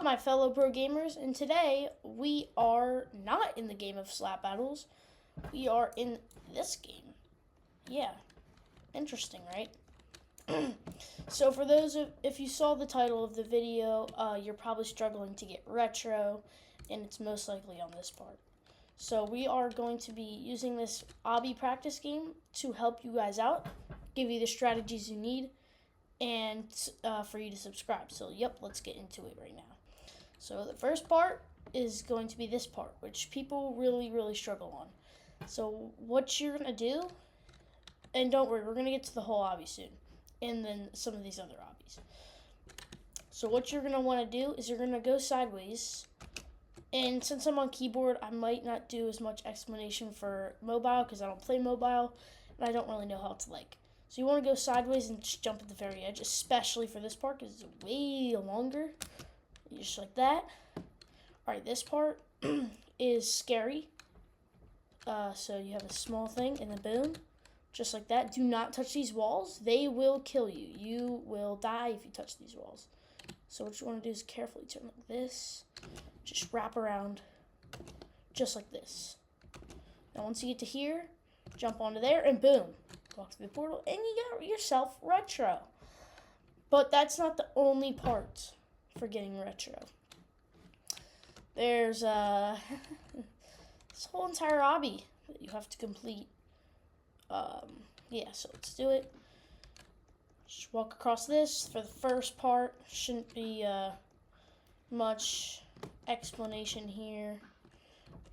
up, my fellow pro gamers? And today we are not in the game of slap battles. We are in this game. Yeah, interesting, right? So for those if you saw the title of the video, you're probably struggling to get retro, and it's most likely on this part. So we are going to be using this Obby practice game to help you guys out, give you the strategies you need, and for you to subscribe. So yep, let's get into it right now. So the first part is going to be this part, which people really struggle on. So what you're gonna do, and don't worry, we're gonna get to the whole obby soon, and then some of these other obbies. So what you're gonna want to do is you're gonna go sideways, and since I'm on keyboard, I might not do as much explanation for mobile because I don't play mobile and I don't really know how to So you want to go sideways and just jump at the very edge, especially for this part because it's way longer. Just like that. Alright, this part is scary. So you have a small thing and then boom. Just like that. Do not touch these walls. They will kill you. You will die if you touch these walls. So what you want to do is carefully turn like this. Just wrap around just like this. Now once you get to here, jump onto there and boom. Walk through the portal and you got yourself retro. But that's not the only part for getting retro. There's this whole entire obby that you have to complete. Yeah, so let's do it. Just walk across this for the first part. Shouldn't be much explanation here.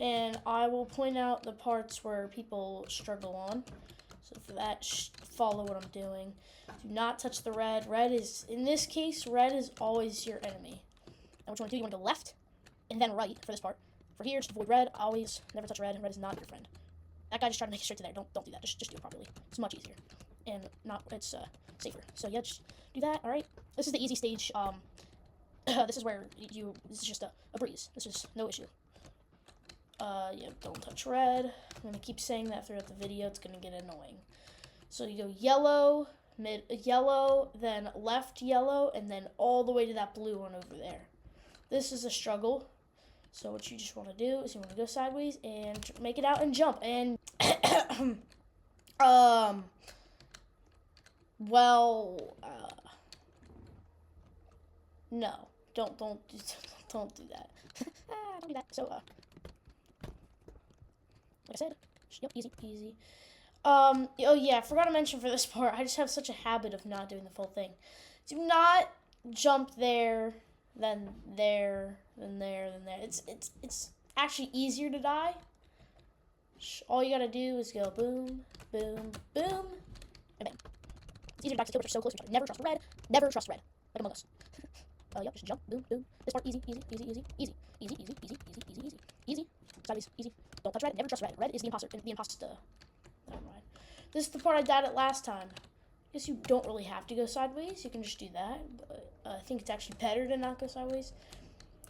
And I will point out the parts where people struggle on. So for that, follow what I'm doing. Do not touch the red. Red is, in this case, red is always your enemy. And what you want to do, you want to go left and then right for this part. For here, just avoid red. Always never touch red. Red is not your friend. That guy just tried to make it straight to there. Don't do that. Just do it properly. It's much easier. And it's safer. So yeah, just do that, alright? This is the easy stage. This is where this is just a breeze. This is no issue. Yeah, don't touch red. I'm going to keep saying that throughout the video. It's going to get annoying. So you go yellow, mid yellow, then left yellow, and then all the way to that blue one over there. This is a struggle. So what you just want to do is you want to go sideways and make it out and jump. And no, don't do that. Don't do that. So like I said, yep, easy. Oh yeah, I forgot to mention for this part, I just have such a habit of not doing the full thing. Do not jump there, then there, then there, then there. It's actually easier to die. All you gotta do is go boom, boom, boom, and bang. It's easier to die because the kills are so close to each other. Never trust red. Never trust red. Like Among Us. Yep, just jump, boom, boom. This part easy. Sideways, easy. Don't touch red. Never trust red. Red is the imposter. Never mind. This is the part I died at last time. I guess you don't really have to go sideways. You can just do that. But I think it's actually better to not go sideways.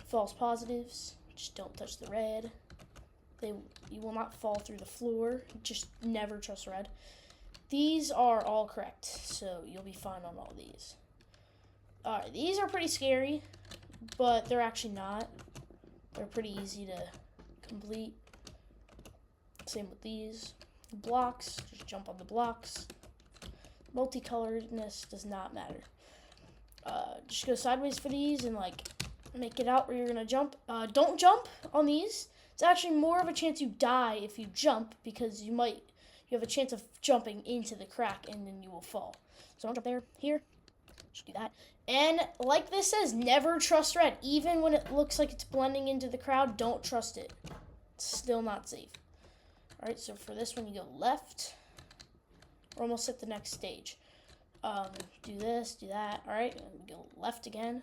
False positives. Just don't touch the red. You will not fall through the floor. Just never trust red. These are all correct, so you'll be fine on all these. Alright, these are pretty scary, but they're actually not. They're pretty easy to complete. Same with these. Blocks, just jump on the blocks. Multicoloredness does not matter. Just go sideways for these and make it out where you're gonna jump. Don't jump on these. It's actually more of a chance you die if you jump because you have a chance of jumping into the crack and then you will fall. So don't jump there. Here, just do that. And like this says, never trust red. Even when it looks like it's blending into the crowd, don't trust it. It's still not safe. Alright, so for this one, you go left. We're almost at the next stage. Do this, do that. Alright, and go left again.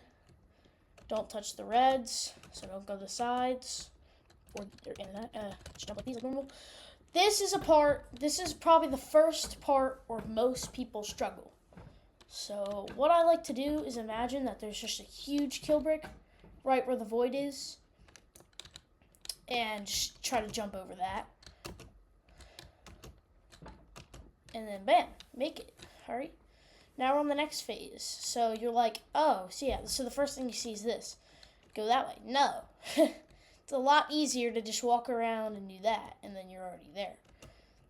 Don't touch the reds, so don't go the sides. Or just jump like these like normal. This is probably the first part where most people struggle. So what I like to do is imagine that there's just a huge kill brick right where the void is. And just try to jump over that. And then bam, make it. Alright. Now we're on the next phase. So you're like, oh, so yeah, so the first thing you see is this. go that way. No. It's a lot easier to just walk around and do that, and then you're already there.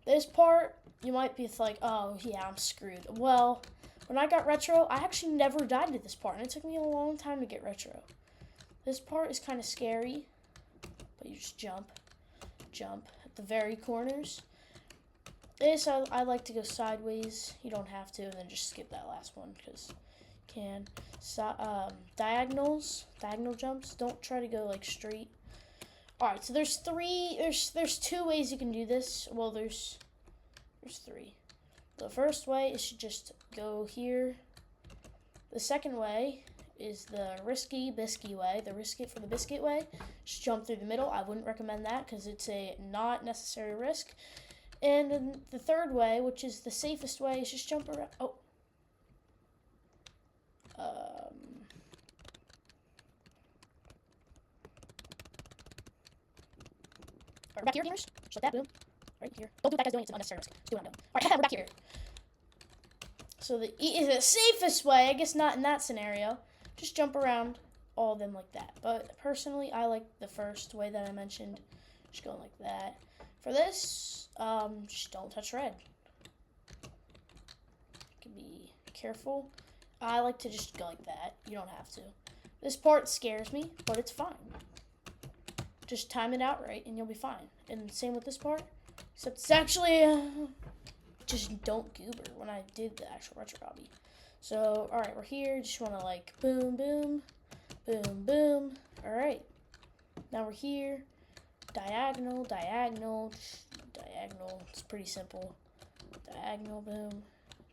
This part, you might be like, oh, yeah, I'm screwed. Well, when I got retro, I actually never died to this part, and it took me a long time to get retro. This part is kind of scary, but you just jump at the very corners. This, I like to go sideways. You don't have to, and then just skip that last one, because you can. So, diagonal jumps, don't try to go, like, straight. Alright, so there's two ways you can do this. Well, there's three. The first way is to just go here. The second way is the risky biscuit way. The risk it for the biscuit way. Just jump through the middle. I wouldn't recommend that because it's a not necessary risk. And then the third way, which is the safest way, is just jump around. Oh. Alright, back here, gamers. Just like that, boom. Right here. Don't do it that guy's doing it. It's an unnecessary risk. Do what I'm doing. Alright, we're back here. So the safest way, I guess not in that scenario, just jump around all of them like that. But personally, I like the first way that I mentioned, just going like that. For this, just don't touch red. You can be careful. I like to just go like that. You don't have to. This part scares me, but it's fine. Just time it out right, and you'll be fine. And same with this part, except it's actually just don't goober when I did the actual retro Obby. So, all right, we're here. Just want to like boom, boom, boom, boom. All right, now we're here. Diagonal, diagonal, diagonal. It's pretty simple. Diagonal, boom.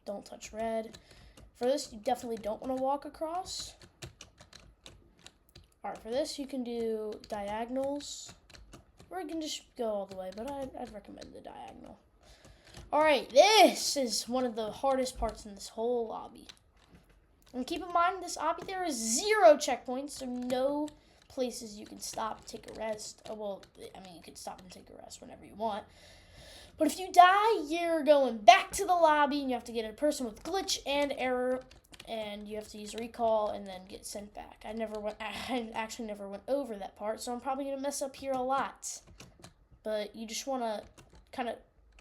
Don't touch red. For this, you definitely don't want to walk across. Alright, for this, you can do diagonals, or you can just go all the way, but I'd recommend the diagonal. Alright, this is one of the hardest parts in this whole obby. And keep in mind, this obby, there is 0 checkpoints, so no places you can stop, take a rest. Oh, well, I mean, you can stop and take a rest whenever you want. But if you die, you're going back to the lobby, and you have to get a person with glitch and error, and you have to use recall and then get sent back. I actually never went over that part, so I'm probably going to mess up here a lot. But you just want to kind of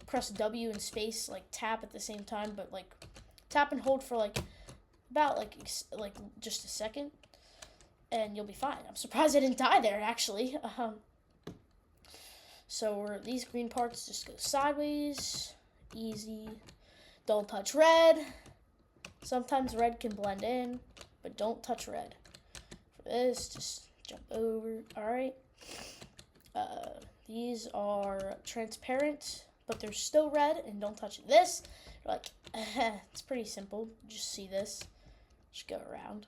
press W and space, like tap at the same time, but like tap and hold for like about like just a second, and you'll be fine. I'm surprised I didn't die there, actually. So these green parts just go sideways, easy. Don't touch red. Sometimes red can blend in, but don't touch red. For this, just jump over. All right. These are transparent, but they're still red, and don't touch it. This, like, it's pretty simple. Just see this. Just go around.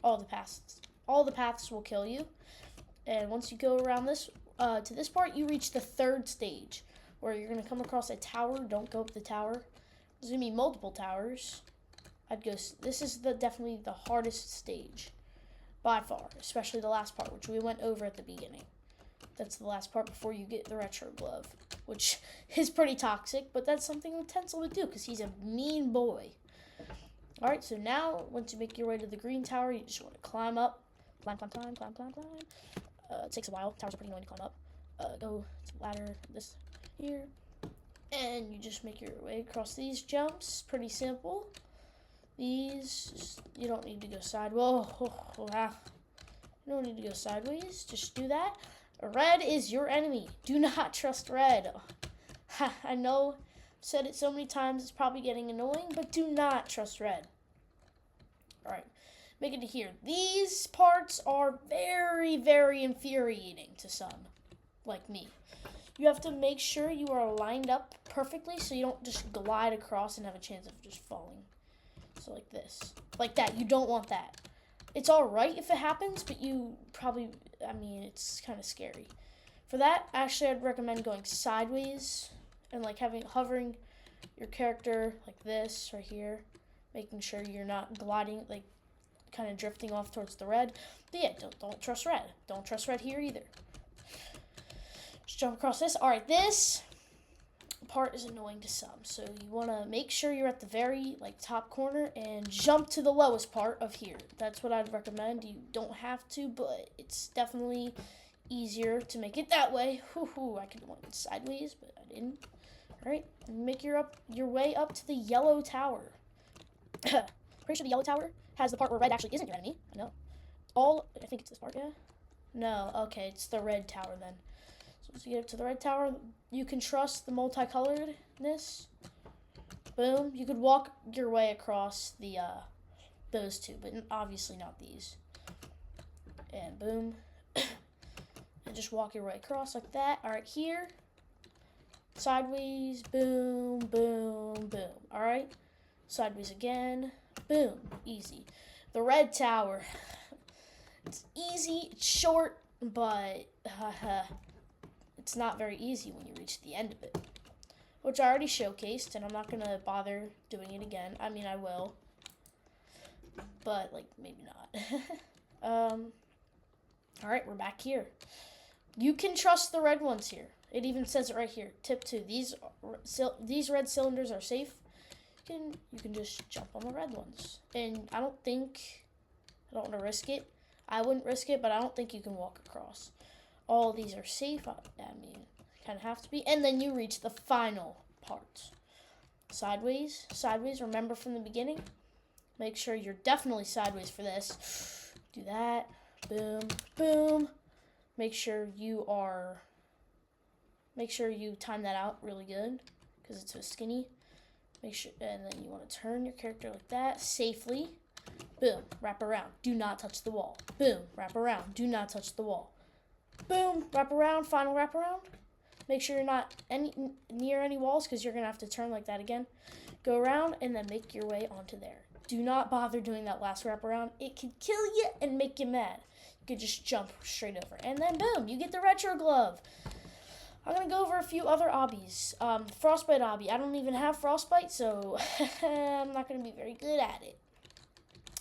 All the paths will kill you. And once you go around this, to this part, you reach the 3rd stage, where you're gonna come across a tower. Don't go up the tower. There's gonna be multiple towers. This is definitely the hardest stage by far, especially the last part, which we went over at the beginning. That's the last part before you get the retro glove, which is pretty toxic, but that's something Utensil would do because he's a mean boy. All right, so now once you make your way to the green tower, you just want to climb up. Climb. It takes a while. Towers are pretty annoying to climb up. Go to the ladder, this here, and you just make your way across these jumps. Pretty simple. These, you don't need to go sideways. You don't need to go sideways. Just do that. Red is your enemy. Do not trust red. I know I've said it so many times, it's probably getting annoying, but do not trust red. All right, make it to here. These parts are very, very infuriating to some, like me. You have to make sure you are lined up perfectly so you don't just glide across and have a chance of just falling. So like this. Like that. You don't want that. It's alright if it happens, but you probably, I mean, it's kind of scary. For that, actually, I'd recommend going sideways and like hovering your character like this right here, making sure you're not gliding, like kind of drifting off towards the red. But yeah, don't trust red. Don't trust red here either. Just jump across this. Alright, this, part is annoying to some. So you want to make sure you're at the very top corner and jump to the lowest part of here. That's what I'd recommend. You don't have to, but it's definitely easier to make it that way. I could have went sideways, but I didn't. All right, make your way up to the yellow tower. Pretty sure the yellow tower has the part where red actually isn't your enemy. I know. I think it's this part, yeah? No, okay, it's the red tower then. So once you get up to the red tower, you can trust the multicoloredness. Boom. You could walk your way across the those two, but obviously not these. And boom. And just walk your way across like that. All right, here. Sideways, boom, boom, boom. All right. Sideways again. Boom. Easy. The red tower. It's easy, it's short, but it's not very easy when you reach the end of it. Which I already showcased, and I'm not going to bother doing it again. I mean, I will. But, maybe not. Alright, we're back here. You can trust the red ones here. It even says it right here. Tip 2. These red cylinders are safe. You can just jump on the red ones. And I don't want to risk it. I wouldn't risk it, but I don't think you can walk across. All these are safe. I mean, kind of have to be. And then you reach the final part. Sideways. Sideways, remember from the beginning. Make sure you're definitely sideways for this. Do that. Boom. Boom. Make sure you time that out really good because it's so skinny. And then you want to turn your character like that safely. Boom, wrap around, do not touch the wall. Boom, wrap around, do not touch the wall. Boom, wrap around, final wrap around. Make sure you're not near any walls because you're going to have to turn like that again. Go around and then make your way onto there. Do not bother doing that last wrap around. It can kill you and make you mad. You could just jump straight over. And then boom, you get the retro glove. I'm going to go over a few other obbies. Frostbite obby. I don't even have frostbite, so I'm not going to be very good at it.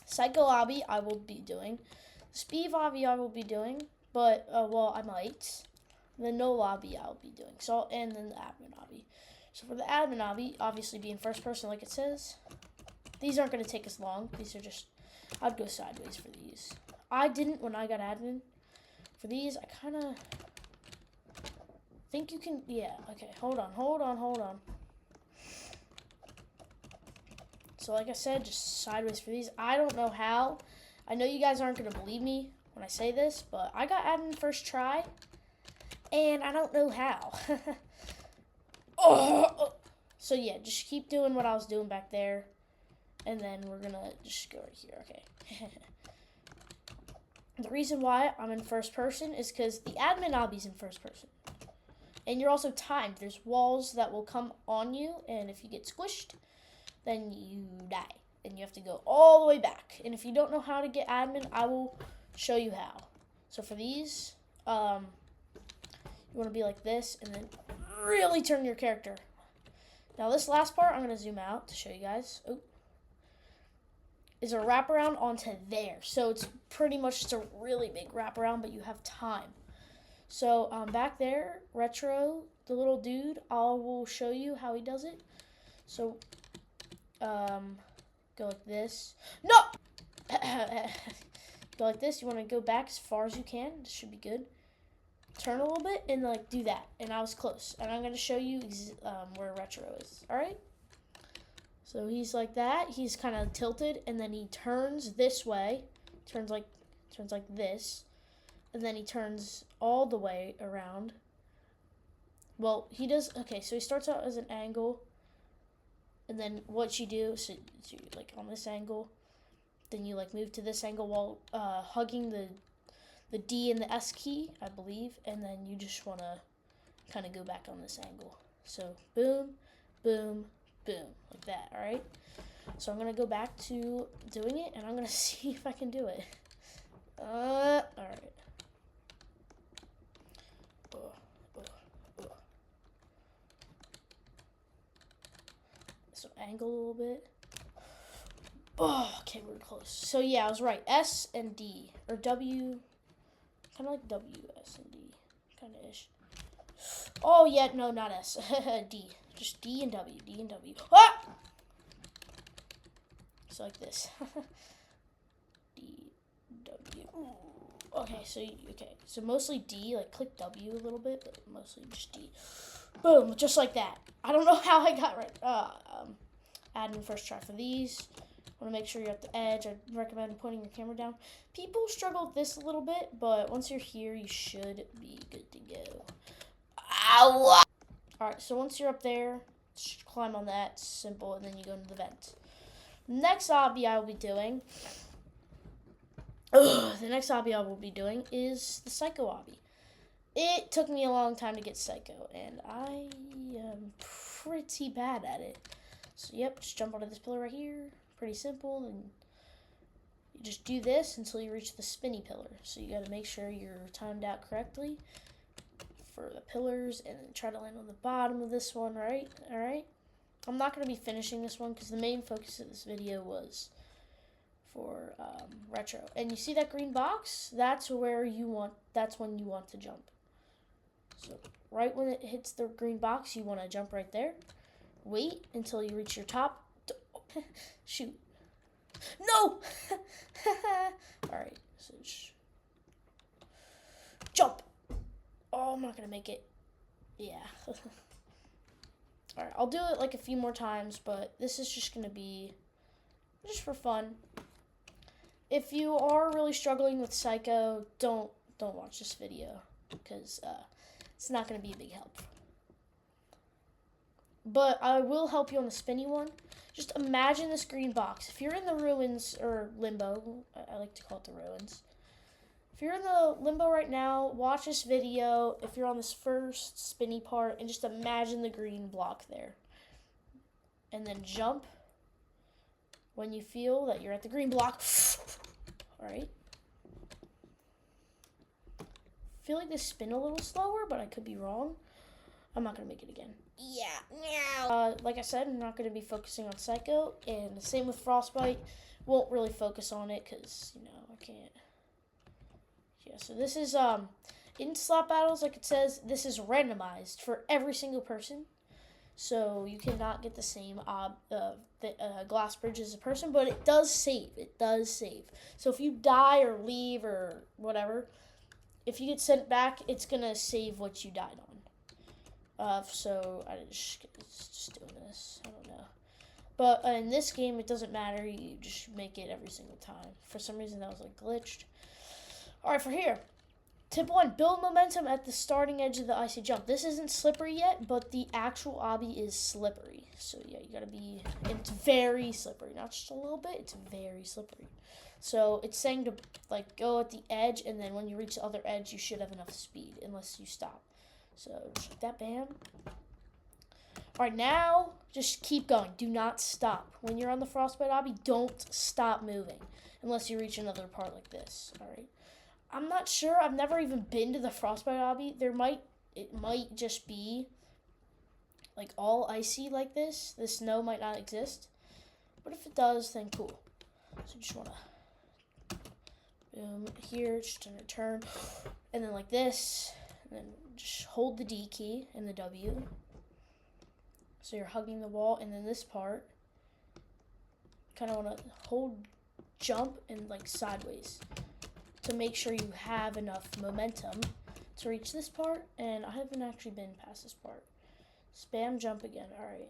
Psycho obby I will be doing. Speed obby I will be doing, but I might. The Null obby I'll be doing. And then the admin obby. So for the admin obby, obviously being first person like it says, these aren't going to take us long. These are just, I'd go sideways for these. I didn't when I got admin. For these, I kind of think you can, yeah, okay, hold on. So like I said, just sideways for these. I don't know how. I know you guys aren't going to believe me when I say this, but I got admin first try, and I don't know how. So yeah, just keep doing what I was doing back there, and then we're going to just go right here, okay. The reason why I'm in first person is because the admin obby's in first person. And you're also timed. There's walls that will come on you, and if you get squished, then you die. And you have to go all the way back. And if you don't know how to get admin, I will show you how. So for these, you want to be like this, and then really turn your character. Now this last part, I'm going to zoom out to show you guys. Is a wraparound onto there. So it's pretty much just a really big wraparound, but you have time. So back there, Retro, the little dude, I will show you how he does it. So go like this. No! Go like this. You want to go back as far as you can. This should be good. Turn a little bit and do that. And I was close. And I'm going to show you where Retro is. All right? So he's like that. He's kind of tilted, and then he turns this way. Turns like this. And then he turns all the way around. Well, he does, okay, so he starts out as an angle. And then what you do, so on this angle, then you move to this angle while hugging the D and the S key, I believe. And then you just want to kind of go back on this angle. So boom, boom, boom, like that, all right? So I'm going to go back to doing it, and I'm going to see if I can do it. All right. So angle a little bit. Oh, okay, we're close. So yeah, I was right. S and D, or W, kind of like W, S and D, kind of ish. Oh, yeah, no, not S. D. Just D and W. D and W. Ah! So like this. D, W. Okay, so mostly D, like click W a little bit, but mostly just D. Boom, just like that. I don't know how I got right. Add in first try for these. Want to make sure you're at the edge. I recommend putting your camera down. People struggle with this a little bit, but once you're here, you should be good to go. Ow! Alright, so once you're up there, just climb on that. It's simple, and then you go into the vent. Next obby I will be doing. The next obby I will be doing is the Psycho obby. It took me a long time to get Psycho, and I am pretty bad at it. So, yep, just jump onto this pillar right here. Pretty simple, and you just do this until you reach the spinny pillar. So you got to make sure you're timed out correctly for the pillars, and then try to land on the bottom of this one, right? All right. I'm not going to be finishing this one because the main focus of this video was for retro. And you see that green box? That's where you want. That's when you want to jump. So right when it hits the green box, you want to jump right there. Wait until you reach your top. Shoot. No! Alright, so jump. Oh, I'm not going to make it. Yeah. Alright, I'll do it like a few more times, but this is just going to be just for fun. If you are really struggling with Psycho, don't watch this video because it's not going to be a big help. But I will help you on the spinny one. Just imagine this green box. If you're in the ruins, or limbo, I like to call it the ruins. If you're in the limbo right now, watch this video if you're on this first spinny part, and just imagine the green block there. And then jump when you feel that you're at the green block. Alright. I feel like they spin a little slower, but I could be wrong. I'm not going to make it again. Yeah. Like I said, I'm not going to be focusing on Psycho. And the same with Frostbite. Won't really focus on it because, I can't. Yeah, so this is, in slap battles, like it says, this is randomized for every single person. So you cannot get the same glass bridge as a person, but it does save. It does save. So if you die or leave or whatever, if you get sent back, it's going to save what you died on. So I just doing this. I don't know. But in this game, it doesn't matter. You just make it every single time. For some reason, that was like glitched. All right, for here. Tip 1, build momentum at the starting edge of the icy jump. This isn't slippery yet, but the actual obby is slippery. So yeah, you gotta be, it's very slippery. Not just a little bit, it's very slippery. So it's saying to like go at the edge, and then when you reach the other edge, you should have enough speed, unless you stop. So just like that, bam. All right, now just keep going. Do not stop. When you're on the Frostbite obby, don't stop moving unless you reach another part like this. All right. I'm not sure. I've never even been to the Frostbite obby. It might just be like all icy like this. The snow might not exist. But if it does, then cool. So you just want to boom here, just in return. And then like this. And then just hold the D key and the W. So you're hugging the wall. And then this part, kind of want to hold jump and like sideways to make sure you have enough momentum to reach this part. And I haven't actually been past this part. Spam jump again. All right.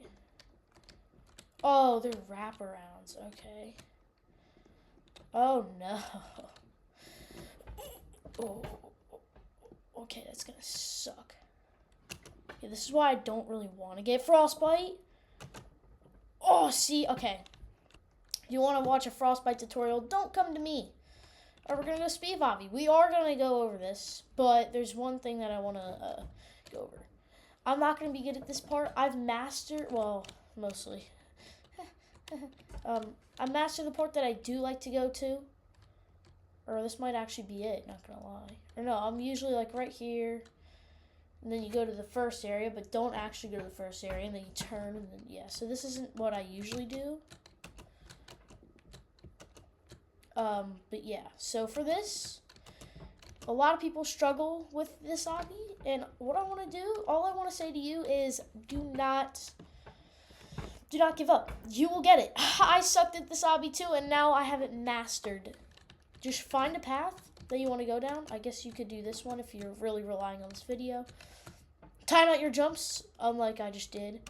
Oh, they're wraparounds. Okay. Oh, no. Oh. Okay, that's gonna suck. Yeah, this is why I don't really want to get Frostbite. Oh, see, okay. If you want to watch a Frostbite tutorial, don't come to me. Or we're gonna go speed obby. We are gonna go over this, but there's one thing that I want to go over. I'm not gonna be good at this part. I've mastered, well, mostly. I mastered the part that I do like to go to. Or this might actually be it, not gonna lie. Or no, I'm usually like right here. And then you go to the first area, but don't actually go to the first area. And then you turn, and then, yeah. So this isn't what I usually do. But yeah. So for this, a lot of people struggle with this obby, and what I want to do, all I want to say to you is do not give up. You will get it. I sucked at this obby too, and now I have it mastered. Just find a path that you want to go down. I guess you could do this one if you're really relying on this video. Time out your jumps, unlike I just did.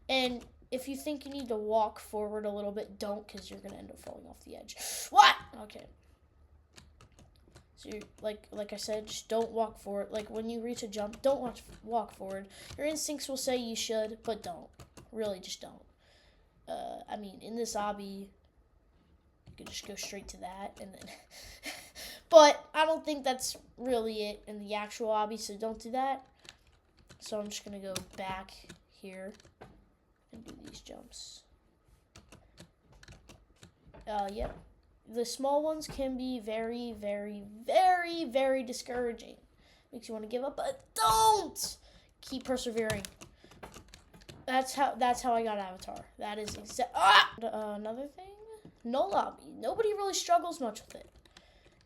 And if you think you need to walk forward a little bit, don't, because you're going to end up falling off the edge. What? Okay. So, like I said, just don't walk forward. Like, when you reach a jump, don't walk forward. Your instincts will say you should, but don't. Really, just don't. I mean, in this obby, you could just go straight to that, and then... But I don't think that's really it in the actual obby, so don't do that. So I'm just going to go back here and do these jumps. Yep. The small ones can be very, very, very, very discouraging. Makes you want to give up, but don't! Keep persevering. That's how I got Avatar. That is another thing, Null obby. Nobody really struggles much with it.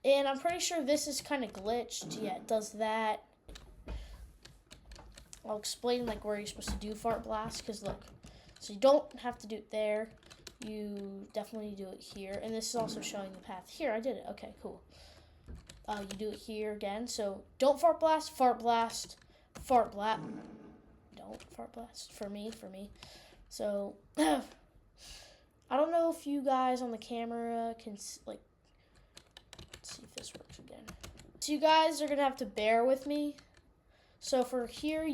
And I'm pretty sure this is kind of glitched. Yeah, it does that. I'll explain like where you're supposed to do fart blast, because look, so you don't have to do it there. You definitely do it here, and this is also showing the path. Here, I did it. Okay, cool. You do it here again. So don't fart blast, fart blast, fart blast. Don't fart blast for me. So I don't know if you guys on the camera can like. Let's see if this works again. So you guys are gonna have to bear with me. So for here,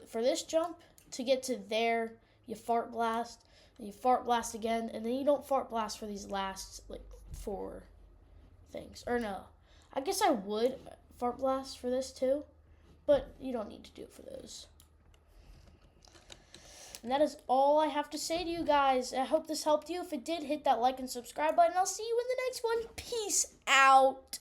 for this jump, to get to there, you fart blast, and you fart blast again, and then you don't fart blast for these last, like, 4 things. Or no, I guess I would fart blast for this too, but you don't need to do it for those. And that is all I have to say to you guys. I hope this helped you. If it did, hit that like and subscribe button. I'll see you in the next one. Peace out.